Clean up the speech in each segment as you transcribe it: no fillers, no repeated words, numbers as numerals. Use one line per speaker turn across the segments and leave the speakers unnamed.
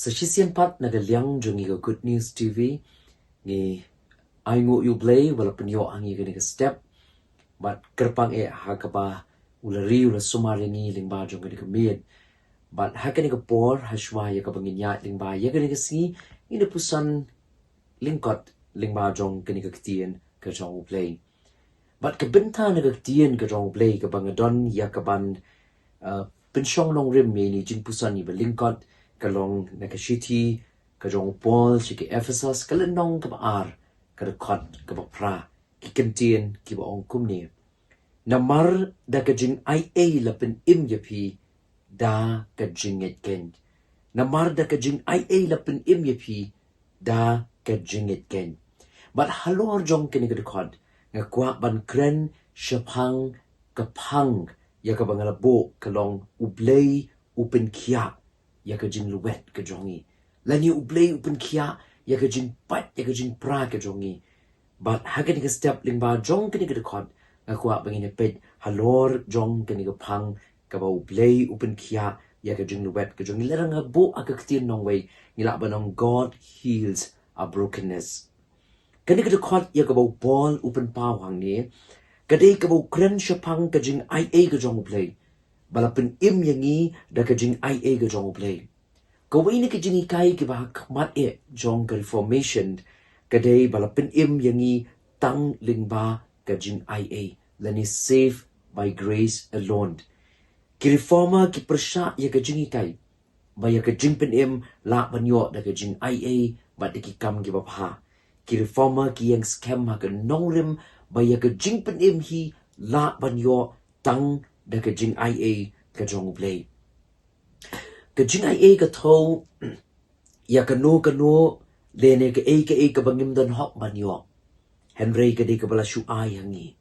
Syiem pat nagaliang Jong Ngi Good News TV ngi aingo U Blei walaupun yo angi gani step but kerpang hakaba ulari ula sumari ni lingba jong gani mid but hakani ka por hashwa ya ka bangin lingba ya gani si ina pusan lyngkot lingba jong gani Ka Ktien ka Jong U Blei but ka benta na Ka Ktien ka Jong U Blei ka bangadon ya ka ban pensyong long rim ni jingpuson ni lyngkot kalong nakashiti ka Jong Paul ki Ephesus kalenong ka baar ka rekod ka pra ki Kentien ki baong kumni namar da ka jing ia lapin imyapi da ka jinget ken namar da ka jing ia lapin imyapi da ka jinget ken but halor jong kini ka rekod nga kwa ban kren shapang kapang ya ka bangalabo kalong U Blei u Pynkhiah ya ka Jinglwet ka Jong Ngi lani U Blei u Pynkhiah ya ka jingpat ya ka jingpra ka Jong Ngi but hagan ka step lingba jong kini ka rekod nga kwa bangin ped halor jong kini ka pang ka ba U Blei u Pynkhiah ya ka Jinglwet ka Jong Ngi larang nga bo Ka Ktien nong way ngila ba nong God heals our brokenness kani ka rekod ya ka ba Paul u Pynkhiah ni kadai ka ba kren shapang ka jing ia ka Jong U Blei balapin yangi da ka jing ia ka Jong U Blei kawai ni ka jing ikai ki ba kmat jong ka reformation kadai balapin yangi tang lingba ka jing ia lani saved by grace alone ki reforma ki persya ya ka jing ikai ba ya ka jing pen la banyo da ka jing ia ba da ki kam ki ba pha ki reforma ki yang scam ha ka nongrim ba ya ka jing pen hi la banyo tang da ka jing ia ka Jong U Blei ka jing ia ka thau ya ka no le ne ka ka bangim dan hok banyo henry ka de ka bala shu ai hangi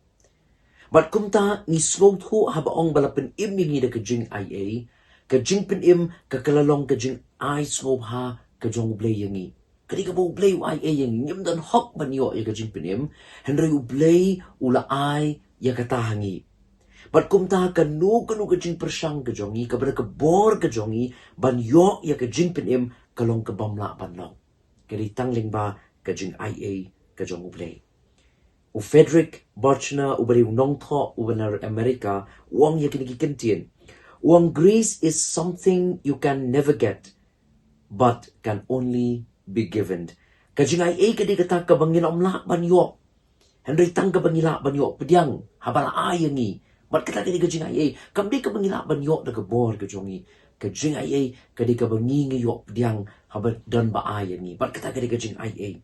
but kumta ni slow thu ha baong bala pen ni da ka jing ia ka jing pen ka kalalong ka jing ai sngewbha ka Jong U Blei yangi kadi ka ba U Blei u ia yangi ngim dan hok banyo ya ka jing pen henry U Blei ula ai ya ka tahangi but kumta ka no ka jing persang ka Jong Ngi ka bra ka bor ka Jong Ngi ban yo ya ka jing pen kalong ka bamla ban long kadi tangling ba ka jing ia ka Jong U Blei u Frederick Borchner u bari nong tho u benar America wang ya kini Kentien wang grace is something you can never get but can only be given ka jing ia ka di ka ka bangin omla ban yo henry tang ka bangila ban yo pediang habala ayangi but kata kadi ka jing ia kam di ka bangila ban yo da ka bor ka Jong Ngi ka jing ia ka di ka bangi ngi yo pediang habat dan ba ayangi but kata kadi ka jing ia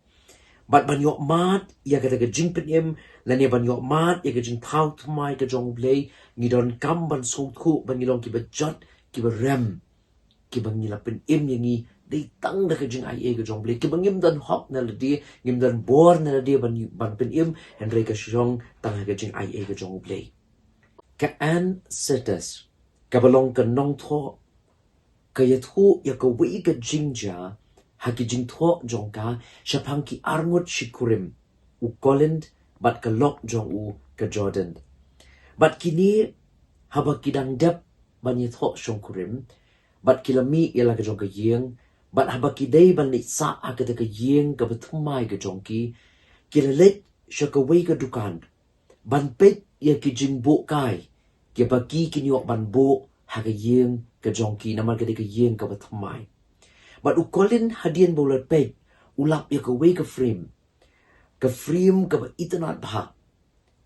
but ban yo mat ya kata ka jing pen lani ban yo mat ya ka jing thau thmai ka Jong U Blei ngi don kam ban so khu ban ngilong ki ba jot ki ba rem ki bangila pen yangi dei tang da ka jing ia ka Jong U Blei ki bangim dan hop na la di ngim dan bor na la di ban pen henry ka shong tang ka jing ia ka Jong U Blei ka an setas ka balong ka nong tho ka yathu ya ka wei ka jingja haki jing tho jong ka shapang ki arngot shikurim u Colin bat ka lok jong u ka Jordan bat kini haba kidang dep ban yatho shong kurim bat kilami yala ka jong ka yeng bat haba kidei ban ni sa akata ka yeng ka bathumai ka jong ki kilalet shaka wei ka dukan ban pet ya ki jing bo kai ki baki kinyo ban bo ha ka yeng ka Jong ki naman ka ka yeng ka bathumai but u Colin hadian bolat pet ulap ya ka wei ka frame ka ba itanat bha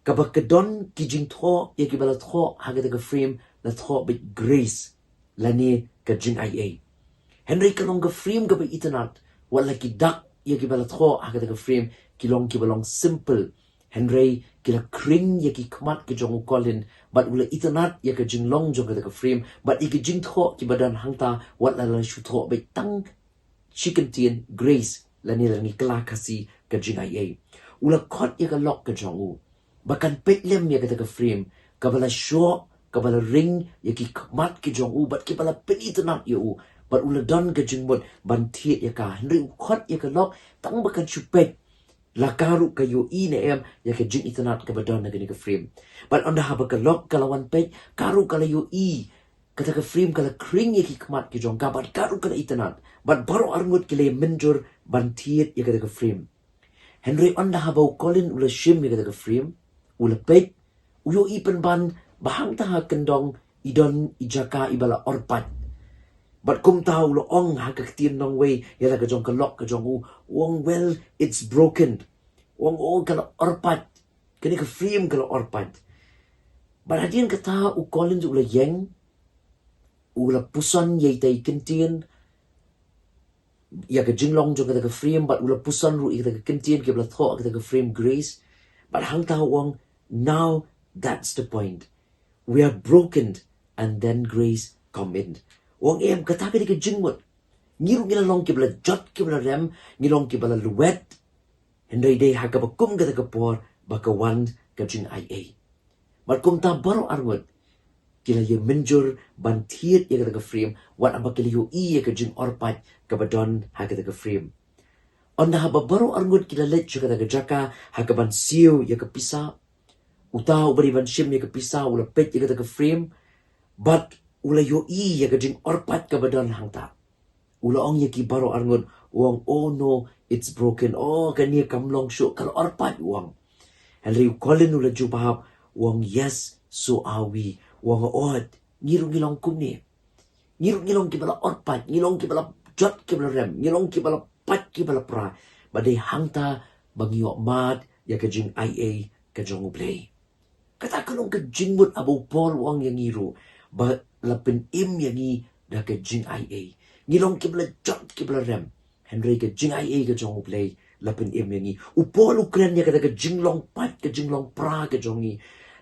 ka ba kadon ki jing tho ya ki bala tho ha ka frame la tho bit grace lani ka jing ia henry ka long ka frame ka ba itanat wala ki dak ya ki bala tho ha ka frame ki long ki balong simple henry kila kring ya ki kmat ki Jong U Colin but ula itanat ya ka jing long jong ka frame but iki jing tho ki badan hangta wat la shu tho be tang chicken tien grace lani kala kasi ka jing ia ula kot ya ka lok ka Jong U bakan pet lem ya ka frame ka bala sho ka bala ring ya ki kmat ki Jong U but ki bala pet itanat ya u but ula don ka jing mot ban thiet ya ka henry kot ya ka lok tang bakan chupet la karu ka yo i ne ya ka jing itanat ka badan na ka frame but onda haba ka lok kalawan pet karu kala yo i kata ka frame kala kring ye ki kmat ki jong ka bat karu kala itanat bat baro arngut kile menjur ban tiet ye kata ka frame Henry onda habau kolin ula Syiem ye kata ka frame ula pek uyo ipen ban bahang taha kendong idon ijaka ibala orpat but kum tahu lo ong ha Ka Ktien nong wei yala ka jong ka lok ka jong wong well it's broken wong kala orpat kani ka frame kala orpat but hadian ka taha u kolin ula yeng ula pusan ye tai Kintien ya ka jinglong jong ka frame but ula pusan ru ka Kintien ke bla tho ka frame grace but hang tahu wong now that's the point we are broken and then grace come in wong kata ka ka jingmut ngiru ngilalong ke bla jot ke bla rem ngilong ke bla luwet hendai dei ha ka bakum ka por baka wan ka jing ia but kum ta baro arngut kila ye menjur ban thiet ye ka frame wat aba kila yo ye ka jing orpat ka badon ha ka frame onda ha baro arngut kila let ka jaka ha ka ban siu ye ka pisa utau bari ban Syiem ye ka pisa ula pet ye ka frame but ula yo ye ka jing orpat ka badon hangta ula ong ye ki baro arngut wong oh no it's broken kan ye kamlong shu kal orpat wong Henry Colin ula jubahap wong yes so are we wong od ngiru ngilong kumni ngiru ngilong ki bala orpat ngilong ki bala jot ki bala rem ngilong ki bala pat ki bala pra badai hangta bangyo mat ya ka jing ia ka jong Blei kata kalong ka jingmut abu pol wong yang ngiru ba lapin im yangi da ka jing ia ngilong ki bala jot ki bala rem Henry ka jing ia ka jong Blei lapin im yangi upol ukren ya ka jinglong pat ka jinglong pra ka jongi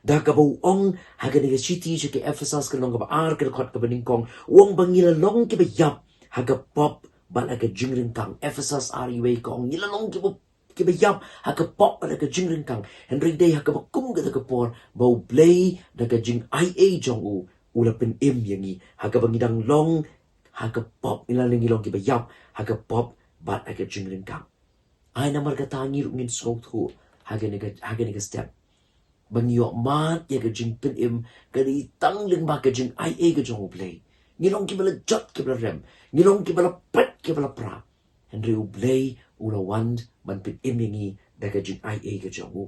da ka bau ong haga ni city je ke Ephesus ka long ka ar ka khot ka beningkong wong bangila long ki ba yap haga pop bala ka jingring kang Ephesus iwei ka ong ngila long ki ba yap haga pop bala ka jingring kang Henry day haga kum ka por bau Blei da ka jing ia jong ula pen im yangi haga bangidang long haga pop ila long ki ba yap haga pop bat haga jingring kang ai namar ka tangi ngin skok thu haga ni step bangyo mat ya ka jing pin im kari tang ling ba ka jing ia ka jong Blei ngilong ki bala jot ki bala rem ngilong ki bala pat ki bala pra Henry U Blei ula wand ban pin im yangi da ka jing ia ka jong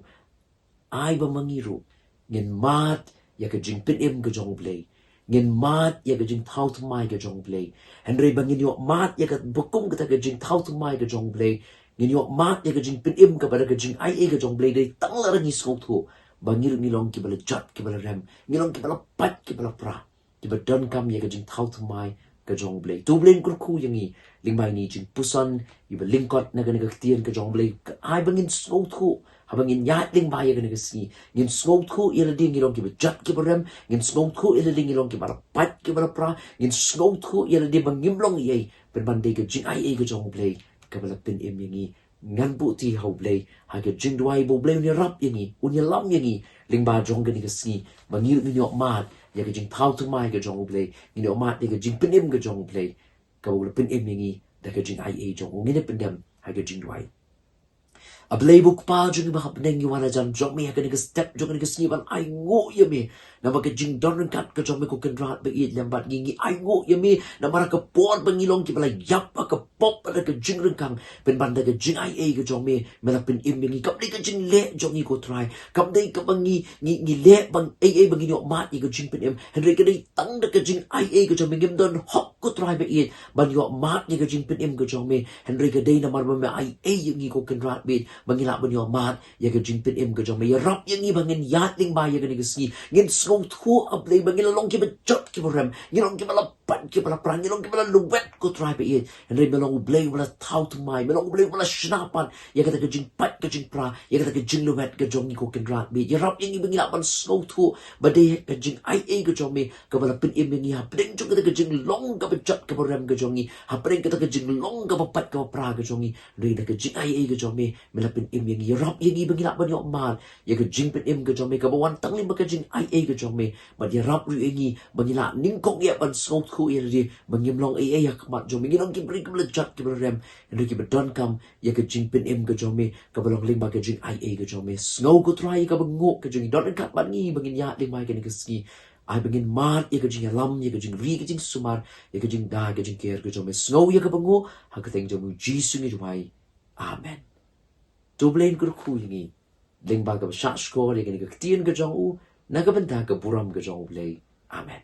ai ba mangiru ngin mat ya ka jing pin im ka jong Blei ngin mat ya ka jing thau thmai ka jong Blei Henry bangin yo mat ya ka bukum ka jing thau thmai ka jong Blei ngin yo mat ya ka jing pin im ka bala ka jing ia ka jong Blei dei tang la rangi skok thu bangil ngilong ki bala jot ki bala rem ngilong ki bala pat ki bala pra ki ba don kam ye ka jing thau thmai ka jong Blei tu Blei kur khu yangi lingbai ni jingpuson iba lyngkot na Ka Ktien ka jong Blei ai bangin skok thu habangin yat lingbai ye ka si ngin skok thu ila ding ngilong ki ba jot ki bala rem ngin skok thu ila ding ngilong ki bala pat ki bala pra ngin skok thu ila ding bangimlong ye pen bande ka jing ia ka jong Blei ka bala pin im yangi ngan bu ti hau Blei ha ka jing duai bo Blei ni rap yangi unya lam yangi lingba jong ka si bangil ni yo mat ya ka jing thau tu mai ka jong Blei ni yo mat ni ka jing pin im ka jong Blei ka bo pin im yangi da ka jing ia jong ngin pin dem ha ka jing duai a Blei buk pa jong ba hap neng wana jan jong me ha ka ni ka step jong ka si ban ai ngo ye me na ba ka jing don kat ka jong me ko kan rat ba i lambat ngi ai ngo ye me na mara ka por bangilong ki bala yap ka pop ka jing ring kang pen ban da ka jing ia ka jong me mela pin im ngi kap dei ka jing le jong i ko try kap dei ka bangi ngi le bang ai bangi yo mat i ka jing pin im henry ka dei tang da ka jing ia ka jong me ngim don hok ko try ba i ban yo mat ni ka jing pin im ka jong me henry ka dei na mar ba me ia ngi ko kan rat bit bangila ban yo mat ya ka jing pin im ka jong me ya rap yang ngi bangin yat ling ba ya ka ni ka si ngin skong thu a Blei bangila long ki ba jot ki ba rem ngilong ki bala pat ki bala prang ngilong ki bala luwet ko try ba i henry melong Blei wala thau tu mai melong Blei wala shnapan ya ka jing pat ka jing pra ya ka jing luwet ka jong ko kan rat bit ya rap yang ngi bangila ban skong thu ba dei ka jing ia ka jong me ka bala pin im ngi ha pring jong ka jing long ka ba jot ka ba rem ka jong ha pring ka jing long ka ba pat ka ba pra ka jong re da ka jing ia ka jong me mela pin im ngi ya rap yang ngi bangila ban yo mal ya ka jing pin im ka jong me ka ba wan tang lim ka jing ia ka jong me ba ya rap ru ngi bangila ning kong ya ban skong thu ya ri bangim long ia ya kmat jong me ngi long ki bring ka ba jot ki ba rem ri ki ba don kam ya ka jing pin im ka jong me ka ba long ling ba ka jing ia ka jong me snow ko try ka ba ngo ka jing don kat ban ngi bangin ya ling mai ka ni ka ski ai bangin mat ye ka jing lam ye ka jing ri ka jing sumar ye ka jing da ka jing ker ka jong me snow ye ka bango ha ka teng jong U Jisu ngi jwai amen to blain kur khu ngi ling ba ka sha skor ye ka Ka Ktien ka jong U na ka ban da ka buram ka jong U Blei amen